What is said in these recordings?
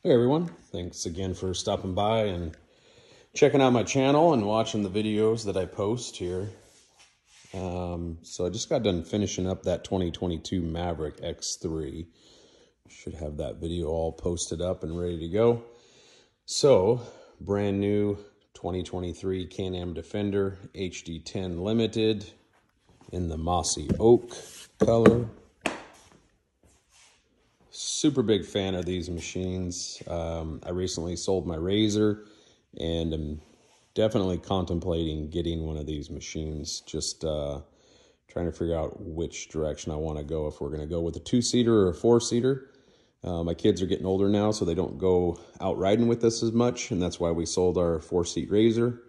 Hey everyone, thanks again for stopping by and checking out my channel and watching the videos that I post here. So I just got done finishing up that 2022 Maverick X3. Should have that video all posted up and ready to go. So, brand new 2023 CanAm Defender HD10 Limited in the mossy oak color. Super big fan of these machines. I recently sold my Razor and I'm definitely contemplating getting one of these machines. Just trying to figure out which direction I want to go, if we're going to go with a 2-seater or a 4-seater. My kids are getting older now, so they don't go out riding with us as much, and that's why we sold our 4-seat Razor.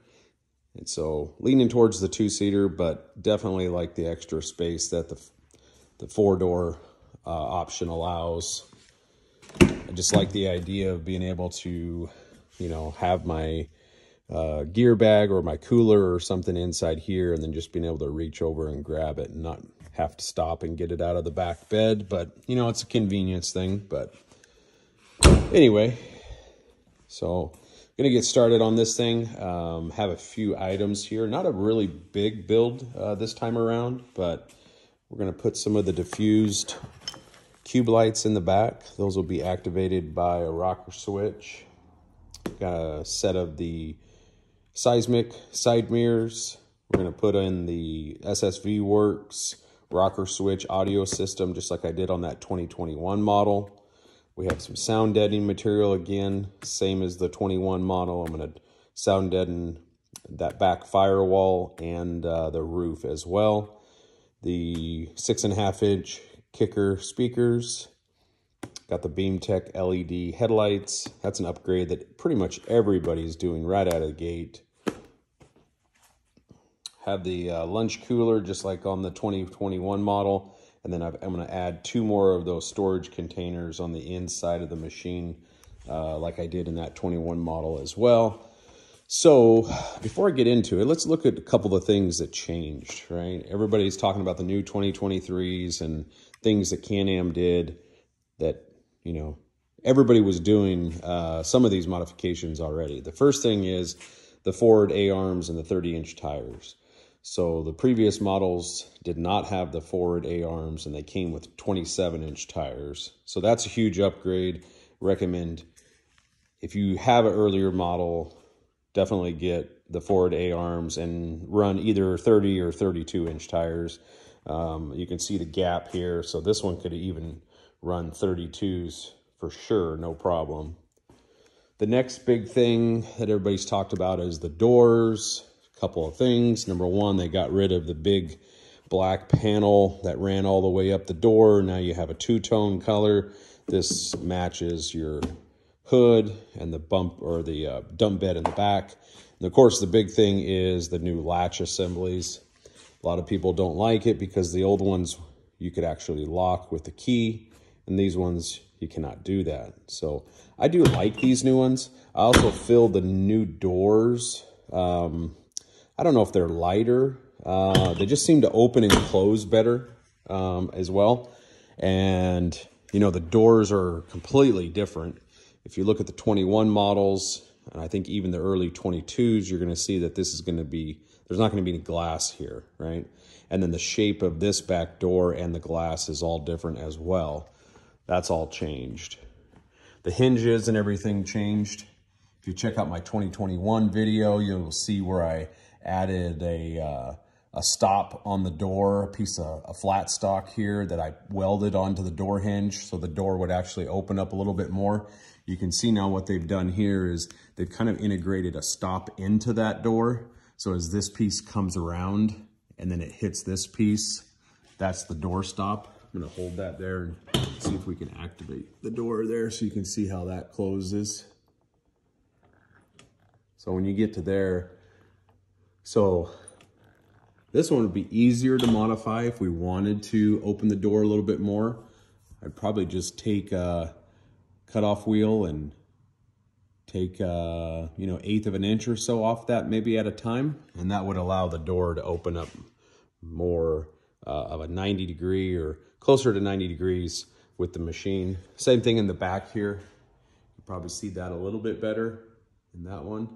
And so leaning towards the 2-seater, but definitely like the extra space that the 4-door option allows. I just like the idea of being able to, you know, have my gear bag or my cooler or something inside here, and then just being able to reach over and grab it and not have to stop and get it out of the back bed. But, you know, it's a convenience thing. But anyway, so gonna get started on this thing. Have a few items here. Not a really big build this time around, but we're gonna put some of the diffused cube lights in the back. Those will be activated by a rocker switch. Got a set of the seismic side mirrors. We're going to put in the SSV Works rocker switch audio system, just like I did on that 2021 model. We have some sound deadening material again, same as the 21 model. I'm going to sound deaden that back firewall and the roof as well. The 6.5-inch kicker speakers. Got the BeamTech LED headlights. That's an upgrade that pretty much everybody's doing right out of the gate. Have the lunch cooler just like on the 2021 model. And then I'm going to add 2 more of those storage containers on the inside of the machine like I did in that 21 model as well. So before I get into it, let's look at a couple of things that changed, right? Everybody's talking about the new 2023s and things that CanAm did that, you know, everybody was doing some of these modifications already. The first thing is the forward A-arms and the 30-inch tires. So the previous models did not have the forward A-arms and they came with 27-inch tires. So that's a huge upgrade. Recommend, if you have an earlier model, definitely get the forward A-arms and run either 30 or 32-inch tires. You can see the gap here. So this one could even run 32s for sure, no problem. The next big thing that everybody's talked about is the doors. A couple of things. Number one, they got rid of the big black panel that ran all the way up the door. Now you have a 2-tone color. This matches your hood and the bump or the dump bed in the back. And of course, the big thing is the new latch assemblies. A lot of people don't like it because the old ones you could actually lock with the key, and these ones you cannot do that. So I do like these new ones. I also feel the new doors. I don't know if they're lighter. They just seem to open and close better as well. And you know, the doors are completely different. If you look at the 21 models, and I think even the early 22s, you're going to see that this is going to be, there's not going to be any glass here, right? And then the shape of this back door and the glass is all different as well. That's all changed. The hinges and everything changed. If you check out my 2021 video, you'll see where I added a stop on the door, a piece of a flat stock here that I welded onto the door hinge so the door would actually open up a little bit more. You can see now what they've done here is they've kind of integrated a stop into that door. So as this piece comes around and then it hits this piece, that's the door stop. I'm gonna hold that there and see if we can activate the door there so you can see how that closes. So when you get to there, so this one would be easier to modify if we wanted to open the door a little bit more. I'd probably just take a cutoff wheel and take you know, 1/8 of an inch or so off that maybe at a time, and that would allow the door to open up more of a 90 degree or closer to 90 degrees with the machine. Same thing in the back here. probably see that a little bit better in that one.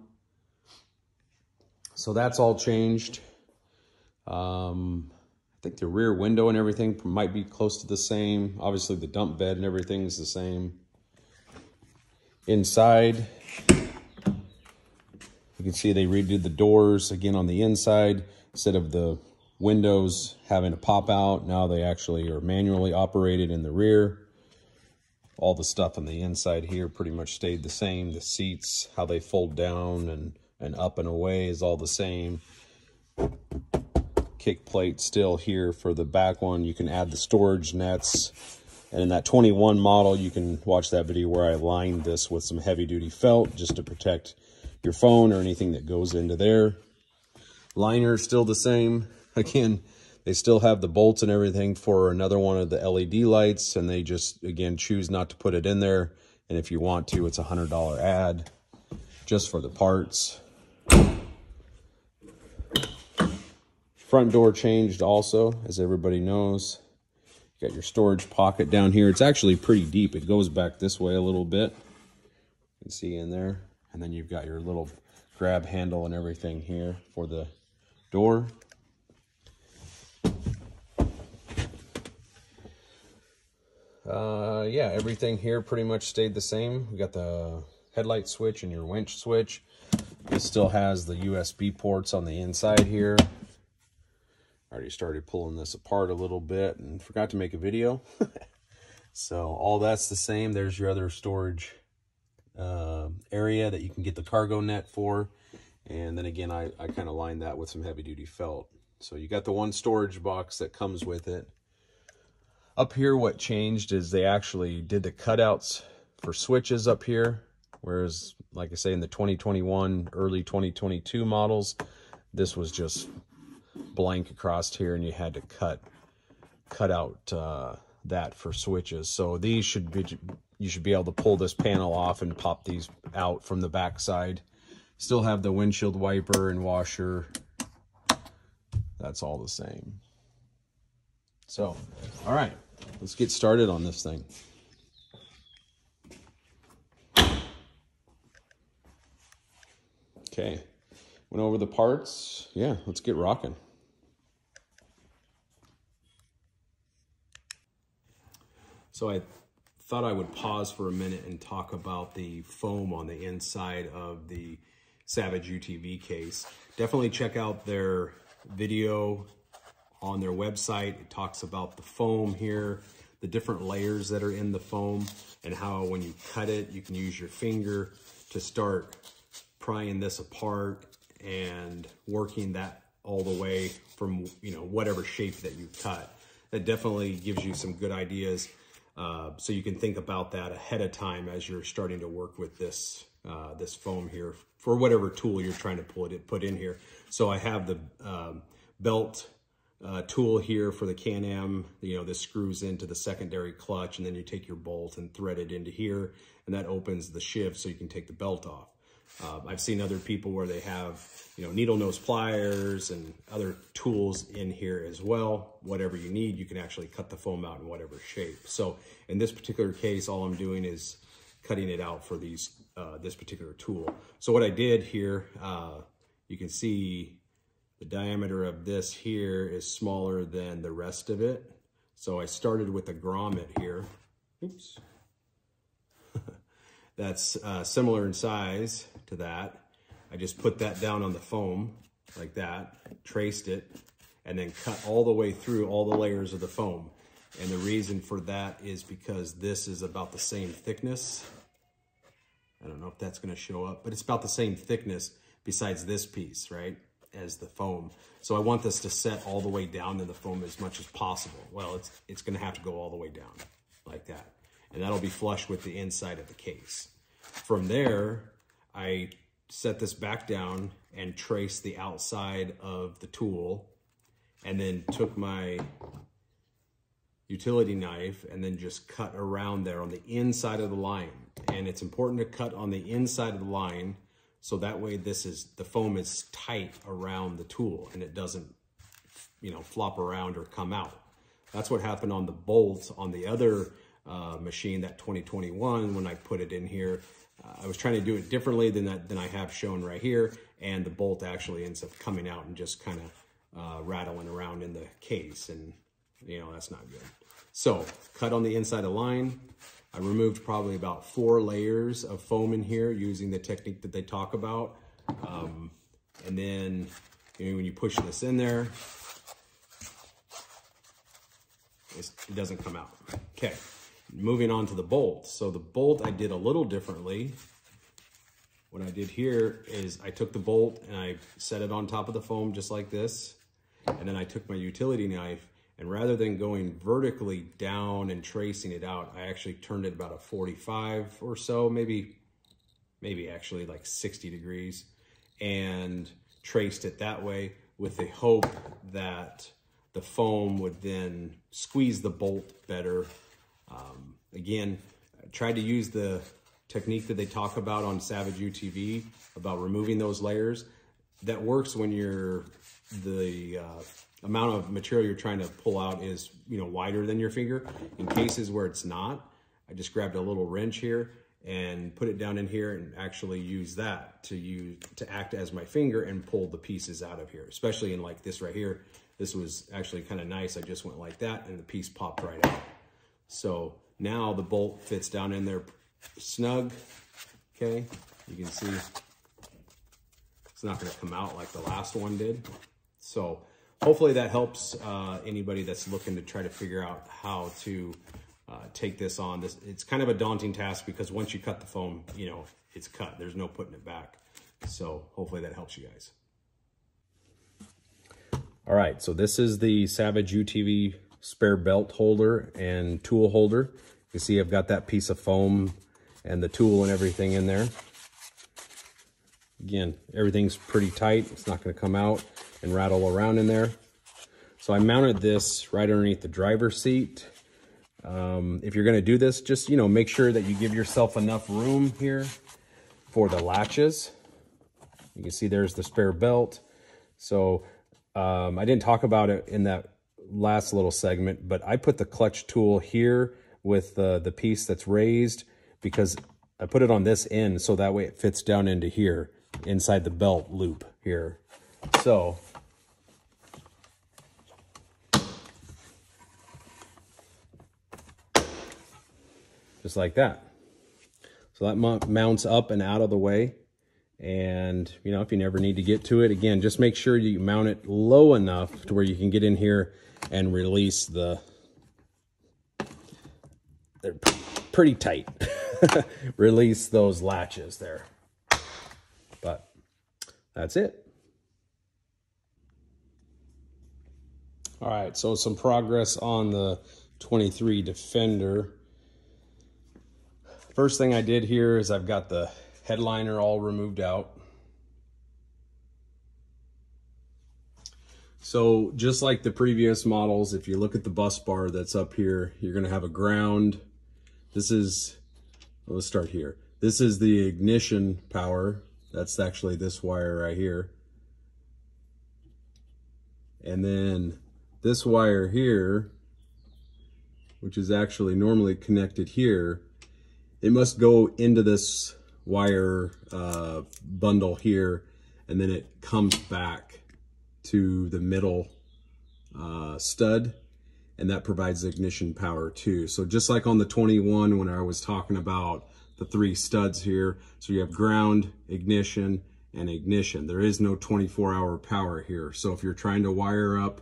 So that's all changed. I think the rear window and everything might be close to the same. Obviously the dump bed and everything is the same. Inside, you can see they redid the doors again on the inside. Instead of the windows having to pop out, now they actually are manually operated in the rear. All the stuff on the inside here pretty much stayed the same. The seats, how they fold down and up and away is all the same. Kick plate still here for the back one. You can add the storage nets. And in that 21 model, you can watch that video where I lined this with some heavy duty felt just to protect your phone or anything that goes into there. Liner is still the same. Again, they still have the bolts and everything for another one of the LED lights, and they just, again, choose not to put it in there. And if you want to, it's a $100 ad just for the parts. Front door changed also, as everybody knows. You got your storage pocket down here. It's actually pretty deep. It goes back this way a little bit. You can see in there. And then you've got your little grab handle and everything here for the door. Yeah, everything here pretty much stayed the same. We got the headlight switch and your winch switch. This still has the USB ports on the inside here. I already started pulling this apart a little bit and forgot to make a video. So all that's the same. There's your other storage area that you can get the cargo net for. And then again, I kind of lined that with some heavy duty felt. So you got the one storage box that comes with it. Up here, what changed is they actually did the cutouts for switches up here. Whereas, like I say, in the 2021, early 2022 models, this was just blank across here, and you had to cut out that for switches. So these should be, you should be able to pull this panel off and pop these out from the back side. Still have the windshield wiper and washer. That's all the same. So, all right, let's get started on this thing. Okay, went over the parts. Yeah, let's get rocking. So I thought I would pause for a minute and talk about the foam on the inside of the Savage UTV case. Definitely check out their video on their website. It talks about the foam here, the different layers that are in the foam, and how when you cut it, you can use your finger to start prying this apart and working that all the way from, you know, whatever shape that you cut. That definitely gives you some good ideas. So you can think about that ahead of time as you're starting to work with this this foam here for whatever tool you're trying to put in here. So I have the belt tool here for the CanAm. You know, this screws into the secondary clutch, and then you take your bolt and thread it into here, and that opens the shift so you can take the belt off. I've seen other people where they have, you know, needle nose pliers and other tools in here as well. Whatever you need, you can actually cut the foam out in whatever shape. So in this particular case, all I'm doing is cutting it out for these this particular tool. So what I did here, you can see the diameter of this here is smaller than the rest of it. So I started with a grommet here. Oops. That's similar in size to that. I just put that down on the foam like that, traced it, and then cut all the way through all the layers of the foam. And the reason for that is because this is about the same thickness. I don't know if that's gonna show up, but it's about the same thickness besides this piece, right, as the foam. So I want this to set all the way down in the foam as much as possible. Well, it's gonna have to go all the way down like that. And that'll be flush with the inside of the case. From there, I set this back down and traced the outside of the tool, and then took my utility knife and then just cut around there on the inside of the line. And it's important to cut on the inside of the line, so that way the foam is tight around the tool and it doesn't, you know, flop around or come out. That's what happened on the bolts on the other machine, that 2021, when I put it in here. I was trying to do it differently than I have shown right here, and the bolt actually ends up coming out and just kind of rattling around in the case, and you know, that's not good. So cut on the inside of the line. I removed probably about 4 layers of foam in here using the technique that they talk about. And then, you know, when you push this in there, it doesn't come out. Okay, moving on to the bolt. So the bolt I did a little differently. What I did here is I took the bolt and I set it on top of the foam just like this. And then I took my utility knife, and rather than going vertically down and tracing it out, I actually turned it about a 45 or so, maybe actually like 60 degrees, and traced it that way with the hope that the foam would then squeeze the bolt better. Again, I tried to use the technique that they talk about on Savage UTV about removing those layers. That works when the amount of material you're trying to pull out is, you know, wider than your finger. In cases where it's not, I just grabbed a little wrench here and put it down in here and actually use that to act as my finger and pull the pieces out of here, especially in like this right here. This was actually kind of nice. I just went like that and the piece popped right out. So now the bolt fits down in there snug. Okay, you can see it's not going to come out like the last one did. So hopefully that helps anybody that's looking to try to figure out how to take this on. It's kind of a daunting task because once you cut the foam, you know, it's cut. There's no putting it back. So hopefully that helps you guys. All right, so this is the Savage UTV spare belt holder and tool holder. You see I've got that piece of foam and the tool and everything in there. Again, everything's pretty tight. It's not going to come out and rattle around in there. So I mounted this right underneath the driver's seat. If you're going to do this, just, you know, make sure that you give yourself enough room here for the latches. You can see there's the spare belt. So I didn't talk about it in that last little segment, but I put the clutch tool here with the piece that's raised because I put it on this end so that way it fits down into here inside the belt loop here. So just like that. So that mounts up and out of the way. And, you know, if you never need to get to it, again, just make sure you mount it low enough to where you can get in here and release they're pretty tight. Release those latches there. But that's it. All right, so some progress on the 23 Defender. First thing I did here is I've got the headliner all removed out. So just like the previous models, if you look at the bus bar that's up here, you're going to have a ground. This is, let's start here. This is the ignition power. That's actually this wire right here. And then this wire here, which is actually normally connected here, it must go into this wire bundle here, and then it comes back to the middle stud, and that provides ignition power too. So just like on the 21 when I was talking about the 3 studs here, so you have ground, ignition, and ignition. There is no 24-hour power here. So if you're trying to wire up,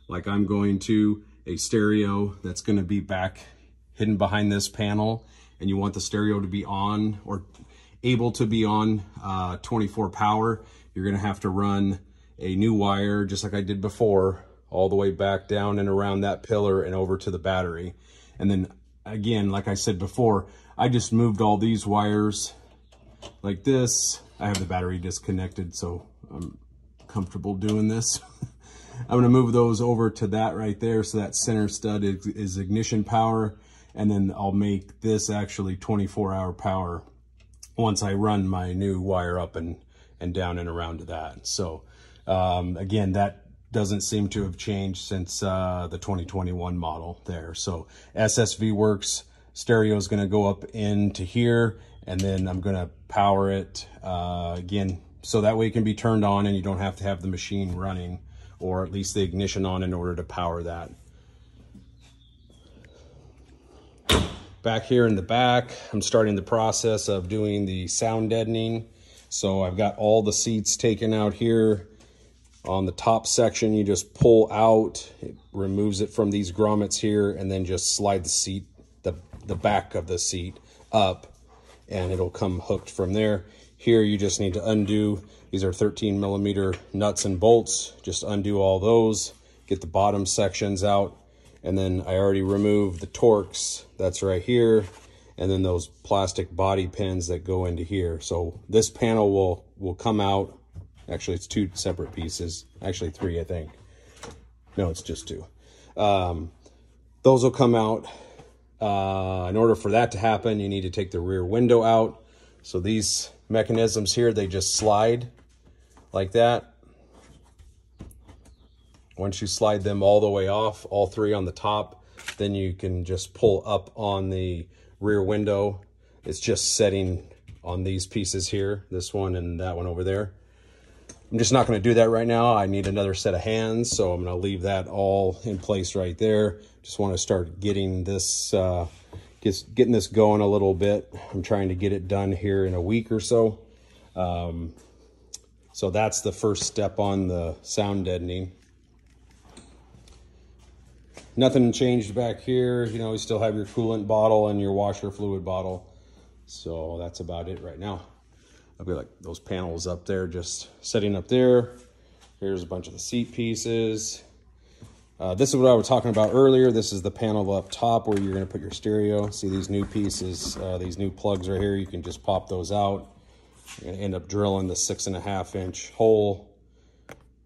like I'm going to, a stereo that's going to be back hidden behind this panel, and you want the stereo to be on or able to be on 24 power, you're going to have to run a new wire, just like I did before, all the way back down and around that pillar and over to the battery. And then again, like I said before, I just moved all these wires like this. I have the battery disconnected, so I'm comfortable doing this. I'm going to move those over to that right there, so that center stud is ignition power, and then I'll make this actually 24-hour power once I run my new wire up and down and around to that. So again, that doesn't seem to have changed since the 2021 model there. So SSV works stereo is going to go up into here, and then I'm going to power it again, so that way it can be turned on and you don't have to have the machine running, or at least the ignition on, in order to power that. Back here in the back, I'm starting the process of doing the sound deadening. So I've got all the seats taken out here. On the top section, you just pull out, it removes it from these grommets here, and then just slide the seat, the back of the seat up, and it'll come hooked from there. Here you just need to undo. These are 13mm nuts and bolts. Just undo all those, get the bottom sections out, and then I already removed the Torx. That's right here, and then those plastic body pins that go into here. So this panel will come out. Actually, it's 2 separate pieces. Actually 3, I think. No, it's just 2. Those will come out. In order for that to happen, you need to take the rear window out. So these mechanisms here, they just slide like that. Once you slide them all the way off, all 3 on the top, then you can just pull up on the rear window. It's just setting on these pieces here, this one and that one over there. I'm just not going to do that right now. I need another set of hands, so I'm going to leave that all in place right there. Just want to start getting this getting this going a little bit. I'm trying to get it done here in a week or so. So that's the first step on the sound deadening. Nothing changed back here. You know, you still have your coolant bottle and your washer fluid bottle. So that's about it right now. I'll be like those panels up there, just setting up there. Here's a bunch of the seat pieces. This is what I was talking about earlier. This is the panel up top where you're going to put your stereo. See these new pieces, these new plugs right here. You can just pop those out. You're going to end up drilling the 6.5-inch hole.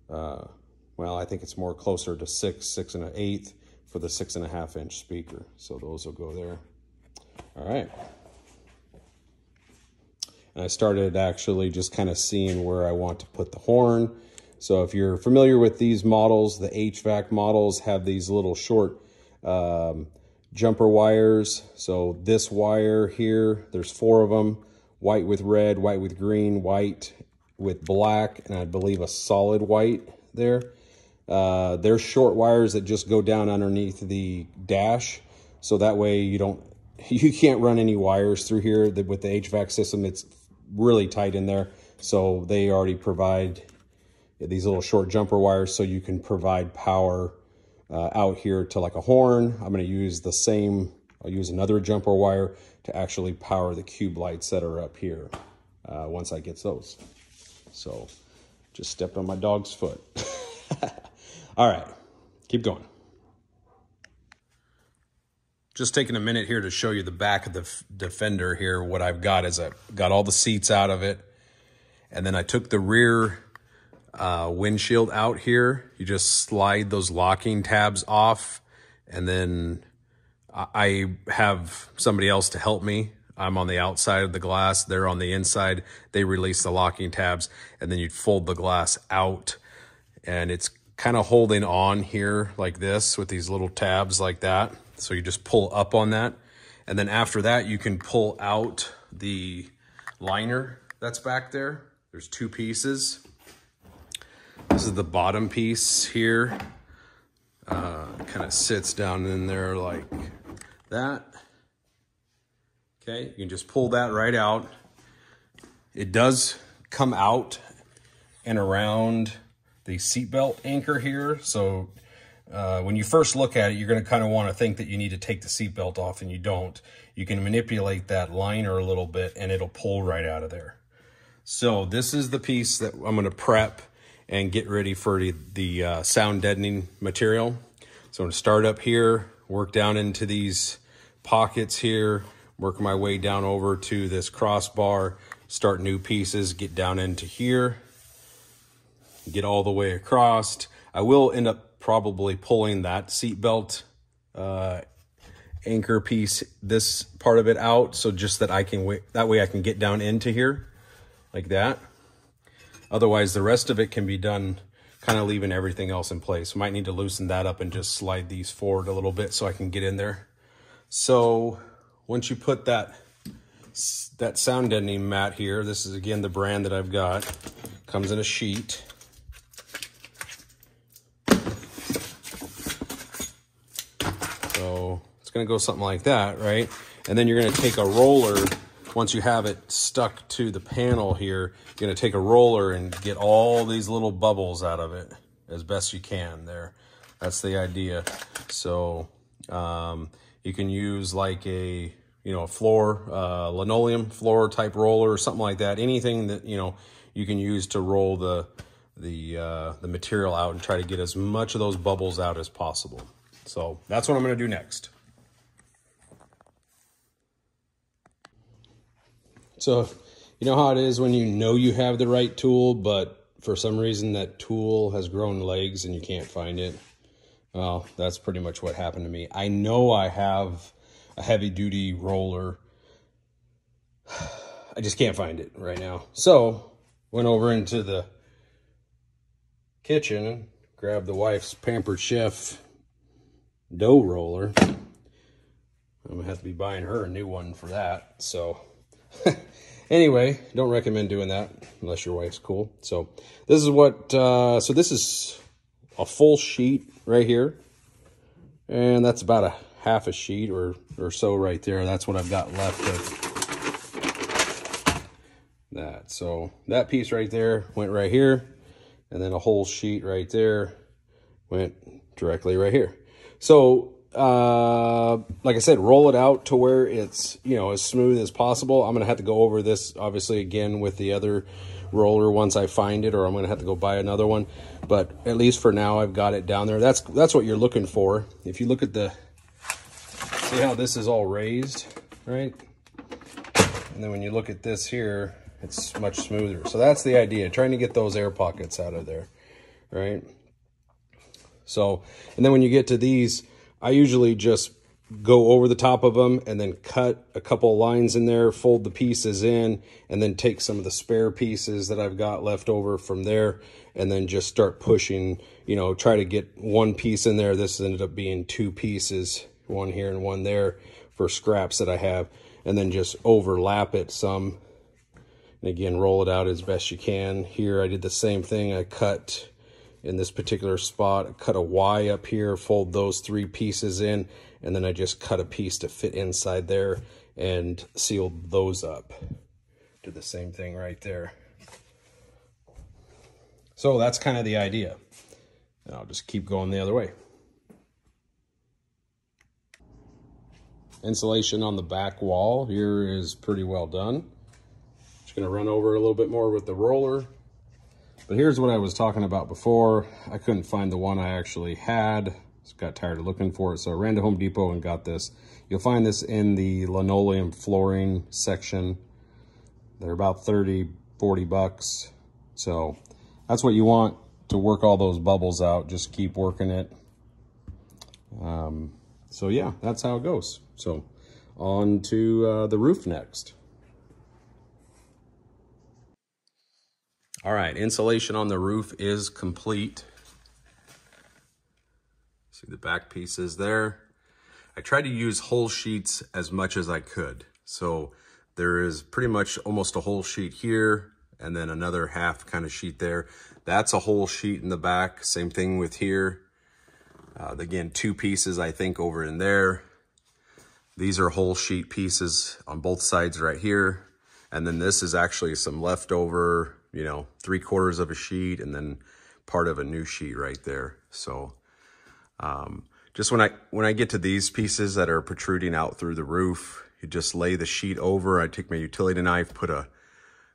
Well, I think it's more closer to 6 1/8 for the 6.5-inch speaker. So those will go there. All right. And I started actually just kind of seeing where I want to put the horn. So if you're familiar with these models, the HVAC models have these little short jumper wires. So this wire here, there's 4 of them, white with red, white with green, white with black, and I believe a solid white there. They're short wires that just go down underneath the dash. So that way you can't run any wires through here. With the HVAC system, it's really tight in there. So they already provide these little short jumper wires so you can provide power out here to like a horn. I'm going to use the same, I'll use another jumper wire to actually power the cube lights that are up here once I get those. So just stepped on my dog's foot. All right, keep going. Just taking a minute here to show you the back of the Defender here. What I've got is I've got all the seats out of it. And then I took the rear windshield out here. You just slide those locking tabs off. And then I have somebody else to help me. I'm on the outside of the glass. They're on the inside. They release the locking tabs. And then you'd fold the glass out. And it's kind of holding on here like this with these little tabs like that. So you just pull up on that. And then after that, you can pull out the liner that's back there. There's 2 pieces. This is the bottom piece here. Kind of sits down in there like that. Okay, you can just pull that right out. It does come out and around the seatbelt anchor here. So when you first look at it, you're going to kind of want to think that you need to take the seatbelt off, and you don't. You can manipulate that liner a little bit and it'll pull right out of there. So this is the piece that I'm going to prep and get ready for the sound deadening material. So I'm going to start up here, work down into these pockets here, work my way down over to this crossbar, start new pieces, get down into here, get all the way across. I will end up probably pulling that seatbelt anchor piece, this part of it out, so just that that way I can get down into here like that. Otherwise, the rest of it can be done kind of leaving everything else in place. Might need to loosen that up and just slide these forward a little bit so I can get in there. So once you put that sound deadening mat here, this is again the brand that I've got, comes in a sheet. So it's going to go something like that, right? And then you're going to take a roller. Once you have it stuck to the panel here, you're going to take a roller and get all these little bubbles out of it as best you can there. That's the idea. So you can use like a, a floor, linoleum floor type roller or something like that. Anything that, you can use to roll the material out and try to get as much of those bubbles out as possible. So that's what I'm going to do next. So, you know how it is when you have the right tool, but for some reason that tool has grown legs and you can't find it? Well, that's pretty much what happened to me. I know I have a heavy-duty roller. I just can't find it right now. So, went over into the kitchen and grabbed the wife's Pampered Chef dough roller. I'm going to have to be buying her a new one for that, so... Anyway, don't recommend doing that unless your wife's cool. So this is what, so this is a full sheet right here. And that's about a half a sheet or so right there. That's what I've got left of that. So that piece right there went right here. And then a whole sheet right there went directly right here. So like I said, roll it out to where it's, as smooth as possible. I'm going to have to go over this, obviously, again with the other roller once I find it, or I'm going to have to go buy another one. But at least for now, I've got it down there. That's what you're looking for. If you look at see how this is all raised, right? And then when you look at this here, it's much smoother. So that's the idea, trying to get those air pockets out of there, right? So, and then when you get to these, I usually just go over the top of them and then cut a couple of lines in there, fold the pieces in, and then take some of the spare pieces that I've got left over from there, and then just start pushing, try to get one piece in there. This ended up being two pieces, one here and one there for scraps that I have, and then just overlap it some. And again, roll it out as best you can. Here I did the same thing. I cut in this particular spot, cut a Y up here, fold those three pieces in, and then I just cut a piece to fit inside there and sealed those up. Did the same thing right there. So that's kind of the idea. And I'll just keep going the other way. Insulation on the back wall here is pretty well done. Just gonna run over a little bit more with the roller. But here's what I was talking about before. I couldn't find the one I actually had. Just got tired of looking for it. So I ran to Home Depot and got this. You'll find this in the linoleum flooring section. They're about 30, 40 bucks. So that's what you want to work all those bubbles out. Just keep working it. So yeah, that's how it goes. So on to the roof next. All right, insulation on the roof is complete. See the back pieces there. I tried to use whole sheets as much as I could. So there is pretty much almost a whole sheet here and then another half kind of sheet there. That's a whole sheet in the back. Same thing with here. Again, two pieces I think over in there. These are whole sheet pieces on both sides right here. And then this is actually some leftover, 3/4 of a sheet and then part of a new sheet right there. So just when I get to these pieces that are protruding out through the roof, you just lay the sheet over. I take my utility knife, put a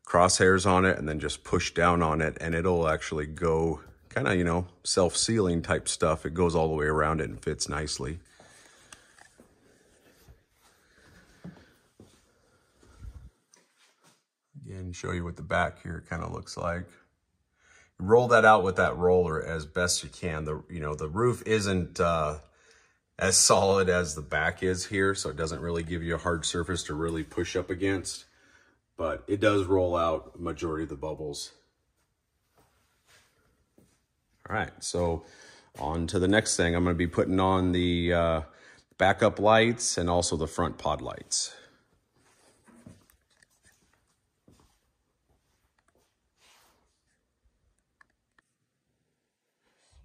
crosshairs on it, and then just push down on it, and it'll actually go kind of, self-sealing type stuff. It goes all the way around it and fits nicely. Again, show you what the back here kind of looks like. Roll that out with that roller as best you can. The roof isn't as solid as the back is here, so it doesn't really give you a hard surface to really push up against, but it does roll out a majority of the bubbles. All right, so on to the next thing. I'm going to be putting on the backup lights, and also the front pod lights.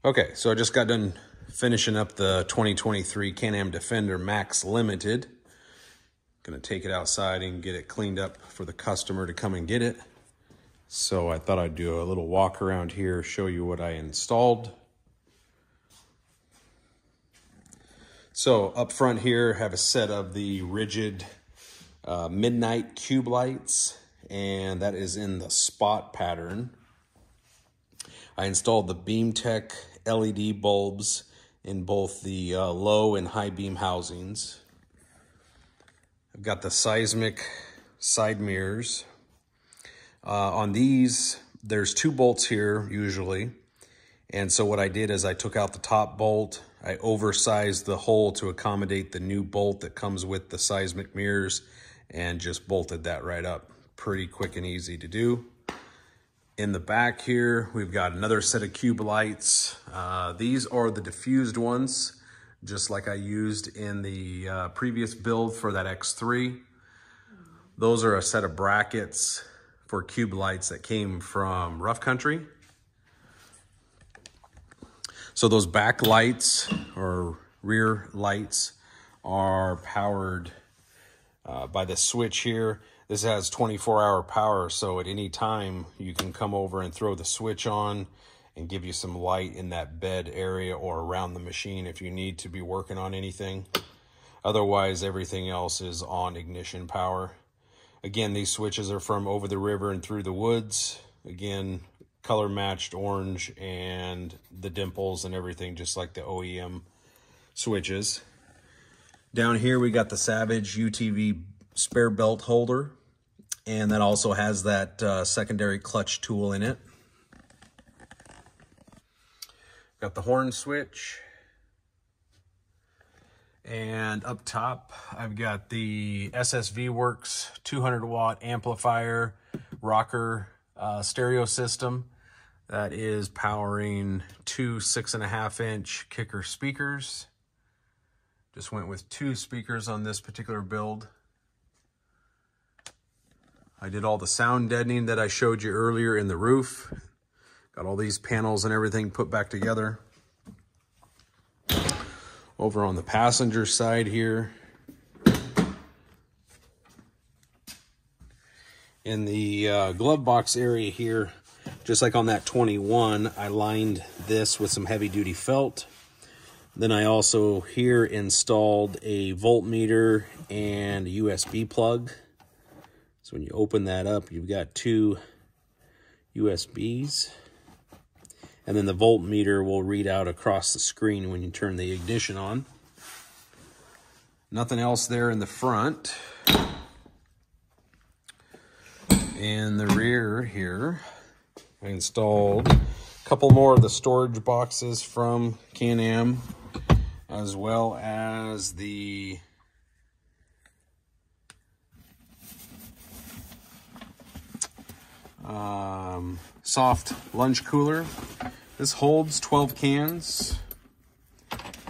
Okay, so I just got done finishing up the 2023 CanAm Defender Max Limited. Gonna take it outside and get it cleaned up for the customer to come and get it. So I thought I'd do a little walk around here, show you what I installed. So up front here, I have a set of the rigid midnight cube lights, and that is in the spot pattern. I installed the BeamTech LED bulbs in both the low and high beam housings. I've got the seismic side mirrors. On these, there's 2 bolts here usually. And so what I did is I took out the top bolt, I oversized the hole to accommodate the new bolt that comes with the seismic mirrors, and just bolted that right up. Pretty quick and easy to do. In the back here, we've got another set of cube lights. These are the diffused ones, just like I used in the previous build for that X3. Those are a set of brackets for cube lights that came from Rough Country. So those back lights or rear lights are powered by the switch here. This has 24-hour power, so at any time you can come over and throw the switch on and give you some light in that bed area or around the machine if you need to be working on anything. Otherwise, everything else is on ignition power. Again, these switches are from Over the River and Through the Woods. Again, color matched orange and the dimples and everything, just like the OEM switches. Down here we got the Savage UTV spare belt holder, and that also has that secondary clutch tool in it. Got the horn switch, and up top I've got the SSV Works 200 watt amplifier rocker stereo system that is powering 2 6.5 inch kicker speakers. Just went with 2 speakers on this particular build. I did all the sound deadening that I showed you earlier in the roof. Got all these panels and everything put back together. Over on the passenger side here, in the glove box area here, just like on that 21, I lined this with some heavy duty felt. Then I also here installed a voltmeter and a USB plug. So when you open that up, you've got 2 USBs. And then the voltmeter will read out across the screen when you turn the ignition on. Nothing else there in the front. In the rear here, I installed a couple more of the storage boxes from CanAm, as well as the soft lunch cooler. This holds 12 cans,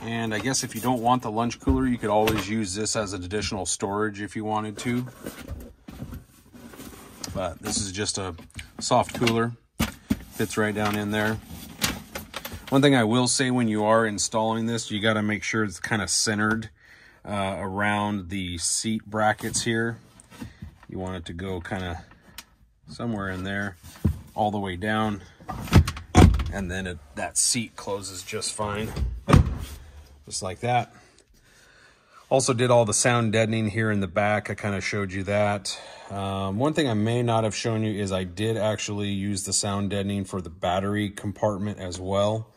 and I guess if you don't want the lunch cooler, you could always use this as an additional storage if you wanted to. But this is just a soft cooler, fits right down in there. One thing I will say, when you are installing this, you got to make sure it's kind of centered around the seat brackets here. You want it to go kind of somewhere in there, all the way down, and then that seat closes just fine, just like that. Also did all the sound deadening here in the back. I kind of showed you that. One thing I may not have shown you is I did actually use the sound deadening for the battery compartment as well.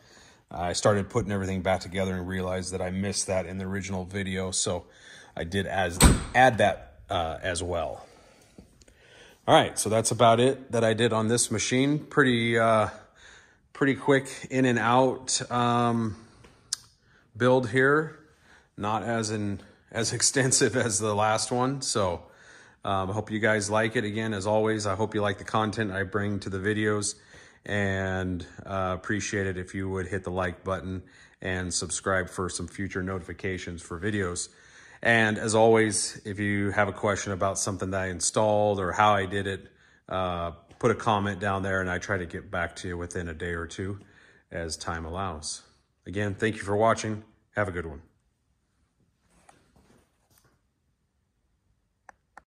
I started putting everything back together and realized that I missed that in the original video, so I did add that as well. All right, so that's about it that I did on this machine. Pretty quick in and out build here. Not as extensive as the last one. So I hope you guys like it. Again, as always, I hope you like the content I bring to the videos, and appreciate it if you would hit the like button and subscribe for some future notifications for videos. And as always, if you have a question about something that I installed or how I did it, put a comment down there and I try to get back to you within a day or two as time allows. Again, thank you for watching. Have a good one.